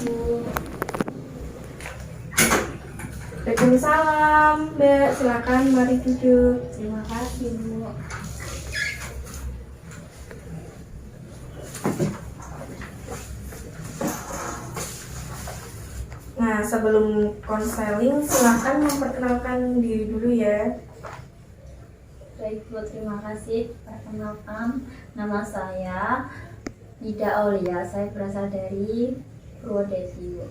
Bu. Waalaikumsalam, Mbak. Silakan, mari duduk. Terima kasih, Bu. Nah, sebelum konseling, silakan memperkenalkan diri dulu ya. Baik, Bu. Terima kasih. Perkenalkan, nama saya Ida Aulia. Saya berasal dari Purwodadi, Bu.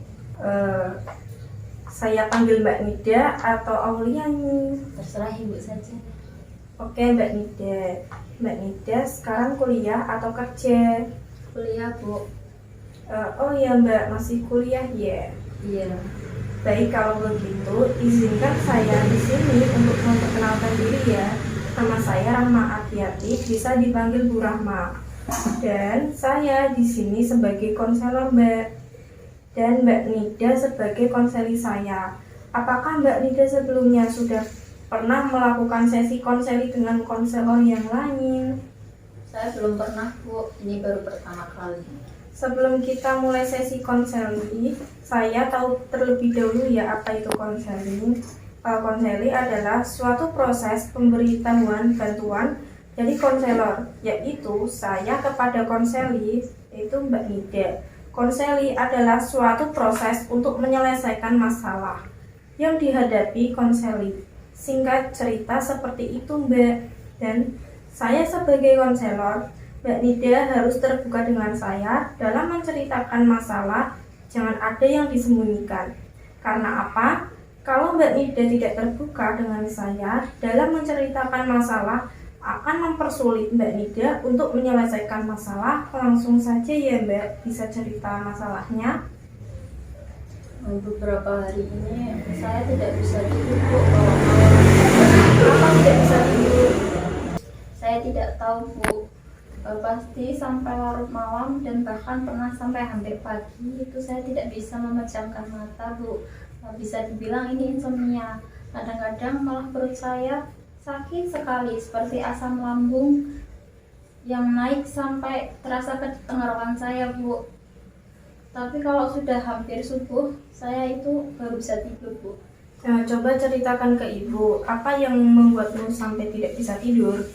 Saya panggil Mbak Nida atau Aulia nih? Terserah Ibu saja. Oke, Mbak Nida. Mbak Nida sekarang kuliah atau kerja? Kuliah, Bu. Oh ya, Mbak, masih kuliah ya? Iya. Baik, kalau begitu, izinkan saya di sini untuk memperkenalkan diri ya. Nama saya Rahma Atiati, bisa dipanggil Bu Rahma. Dan saya di sini sebagai konselor, Mbak. Dan Mbak Nida sebagai konseli saya. Apakah Mbak Nida sebelumnya sudah pernah melakukan sesi konseli dengan konselor yang lain? Saya belum pernah, Bu. Ini baru pertama kali. Sebelum kita mulai sesi konseli, saya tahu terlebih dahulu ya apa itu konseli. Konseli adalah suatu proses pemberitahuan bantuan dari konselor, yaitu saya kepada konseli, yaitu Mbak Nida. Konseli adalah suatu proses untuk menyelesaikan masalah yang dihadapi konseli. Singkat cerita seperti itu, Mbak. Dan saya sebagai konselor, Mbak Nida harus terbuka dengan saya dalam menceritakan masalah, jangan ada yang disembunyikan. Karena apa? Kalau Mbak Nida tidak terbuka dengan saya dalam menceritakan masalah, akan mempersulit Mbak Nida untuk menyelesaikan masalah. Langsung saja ya, Mbak, bisa cerita masalahnya. Beberapa hari ini saya tidak bisa tidur, Bu. Kenapa tidak bisa tidur? Saya tidak tahu, Bu. Pasti sampai larut malam dan bahkan pernah sampai hampir pagi itu saya tidak bisa memejamkan mata, Bu. Bisa dibilang ini insomnia. Kadang-kadang malah perut saya sakit sekali, seperti asam lambung yang naik sampai terasa ke tenggorokan saya, Bu. Tapi kalau sudah hampir subuh, saya itu baru bisa tidur, Bu. Nah, coba ceritakan ke Ibu, apa yang membuatmu sampai tidak bisa tidur?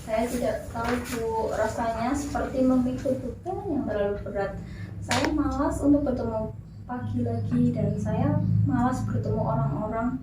Saya tidak tahu, Bu. Rasanya seperti memikul beban yang terlalu berat. Saya malas untuk bertemu pagi lagi dan saya malas bertemu orang-orang.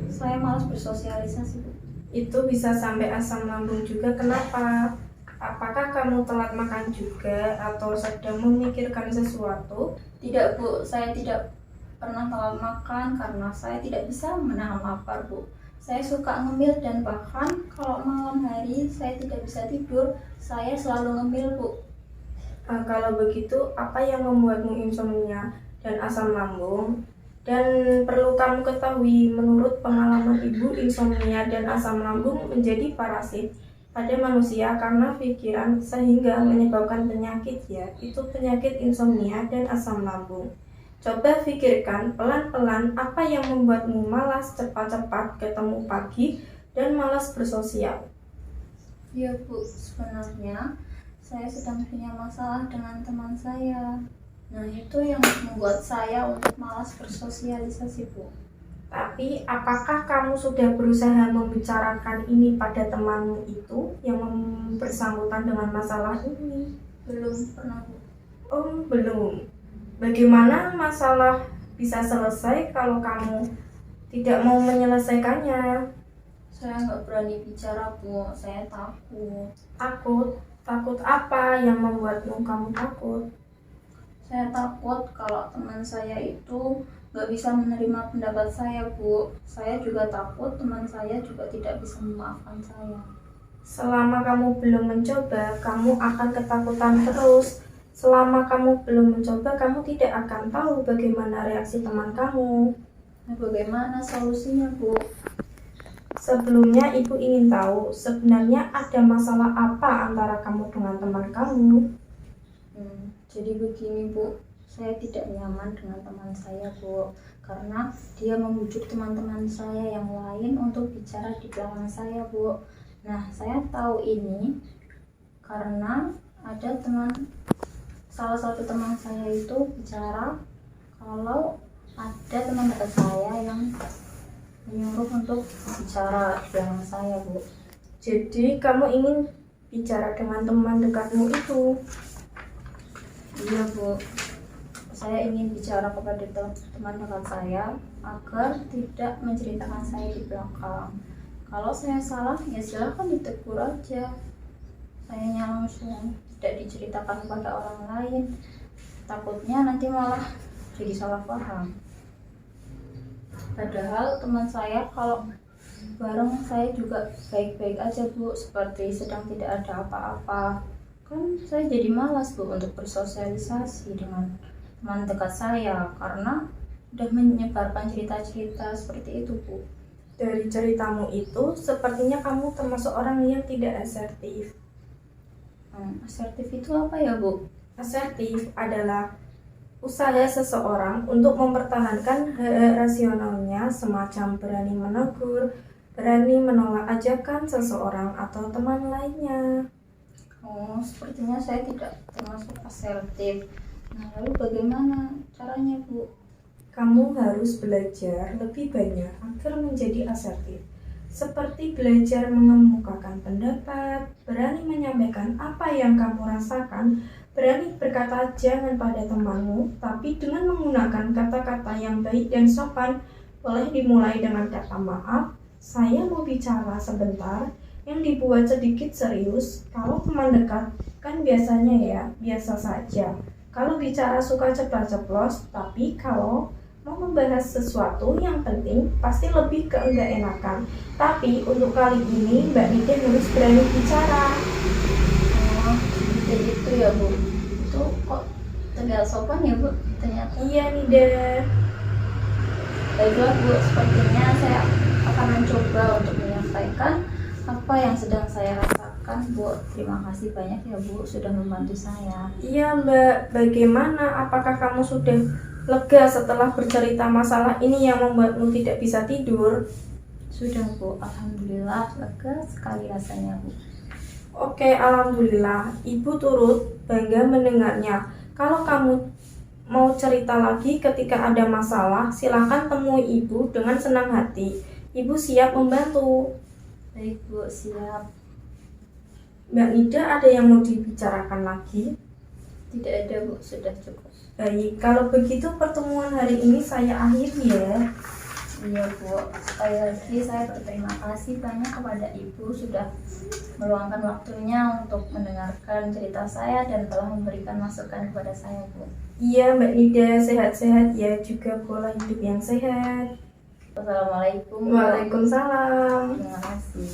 Saya malas bersosialisasi, Bu. Itu bisa sampai asam lambung juga, kenapa? Apakah kamu telat makan juga atau sedang memikirkan sesuatu? Tidak, Bu. Saya tidak pernah telat makan karena saya tidak bisa menahan lapar, Bu. Saya suka ngemil dan bahkan kalau malam hari saya tidak bisa tidur, saya selalu ngemil, Bu. Kalau begitu, apa yang membuatmu insomnia dan asam lambung? Dan perlu kamu ketahui, menurut pengalaman Ibu, insomnia dan asam lambung menjadi parasit pada manusia karena pikiran sehingga menyebabkan penyakit ya, itu penyakit insomnia dan asam lambung. Coba pikirkan pelan-pelan apa yang membuatmu malas cepat-cepat ketemu pagi dan malas bersosial. Ya, Bu, sebenarnya saya sedang punya masalah dengan teman saya. Nah, itu yang membuat saya untuk malas bersosialisasi, Bu. Tapi apakah kamu sudah berusaha membicarakan ini pada temanmu itu yang bersangkutan dengan masalah ini? Belum pernah, Bu. Oh, belum. Bagaimana masalah bisa selesai kalau kamu tidak mau menyelesaikannya? Saya nggak berani bicara, Bu. Saya takut. Takut? Takut apa yang membuatmu kamu takut? Saya takut kalau teman saya itu nggak bisa menerima pendapat saya, Bu. Saya juga takut teman saya juga tidak bisa memaafkan saya. Selama kamu belum mencoba, kamu akan ketakutan terus. Selama kamu belum mencoba, kamu tidak akan tahu bagaimana reaksi teman kamu. Nah, bagaimana solusinya, Bu? Sebelumnya, Ibu ingin tahu sebenarnya ada masalah apa antara kamu dengan teman kamu? Jadi begini, Bu. Saya tidak nyaman dengan teman saya, Bu, karena dia membujuk teman-teman saya yang lain untuk bicara di belakang saya, Bu. Nah, saya tahu ini karena ada teman salah satu teman saya itu bicara kalau ada teman dekat saya yang menyuruh untuk bicara dengan saya, Bu. Jadi kamu ingin bicara dengan teman dekatmu itu? Iya, Bu. Saya ingin bicara kepada teman dekat saya agar tidak menceritakan saya di belakang. Kalau saya salah, ya silahkan ditegur aja. Sayanya langsung, tidak diceritakan kepada orang lain. Takutnya nanti malah jadi salah paham. Padahal teman saya kalau bareng saya juga baik-baik aja, Bu, seperti sedang tidak ada apa-apa. Kan saya jadi malas, Bu, untuk bersosialisasi dengan teman dekat saya karena udah menyebarkan cerita-cerita seperti itu, Bu. Dari ceritamu itu, sepertinya kamu termasuk orang yang tidak asertif. Asertif itu apa ya, Bu? Asertif adalah usaha seseorang untuk mempertahankan hak rasionalnya, semacam berani menegur, berani menolak ajakan seseorang atau teman lainnya. Oh, sepertinya saya tidak termasuk asertif. Nah, lalu bagaimana caranya, Bu? Kamu harus belajar lebih banyak agar menjadi asertif. Seperti belajar mengemukakan pendapat, berani menyampaikan apa yang kamu rasakan, berani berkata jangan pada temanmu, tapi dengan menggunakan kata-kata yang baik dan sopan. Boleh dimulai dengan kata maaf, saya mau bicara sebentar, yang dibuat sedikit serius. Kalau teman dekat kan biasanya ya, biasa saja. Kalau bicara suka ceplas-ceplos, tapi kalau mau membahas sesuatu yang penting pasti lebih ke enggak enakan. Tapi untuk kali ini Mbak Nida harus berani bicara. Oh, seperti itu ya, Bu. Itu kok tidak sopan ya, Bu? Ternyata. Iya Nida. Baiklah, Bu, sepertinya saya akan mencoba untuk menyampaikan apa yang sedang saya rasakan, Bu. Terima kasih banyak ya, Bu, sudah membantu saya. Iya Mbak, bagaimana? Apakah kamu sudah lega setelah bercerita masalah ini yang membuatmu tidak bisa tidur? Sudah, Bu. Alhamdulillah, lega sekali rasanya, Bu. Oke, alhamdulillah. Ibu turut bangga mendengarnya. Kalau kamu mau cerita lagi ketika ada masalah, silakan temui ibu dengan senang hati. Ibu siap membantu. Baik, Bu, siap. Mbak Nida, ada yang mau dibicarakan lagi? Tidak ada, Bu, sudah cukup. Baik, kalau begitu pertemuan hari ini saya akhiri ya. Iya, Bu. Sekali lagi saya berterima kasih banyak kepada Ibu sudah meluangkan waktunya untuk mendengarkan cerita saya dan telah memberikan masukan kepada saya, Bu. Iya Mbak Nida, sehat-sehat ya, juga pola hidup yang sehat. Wassalamualaikum. Waalaikumsalam. Terima kasih.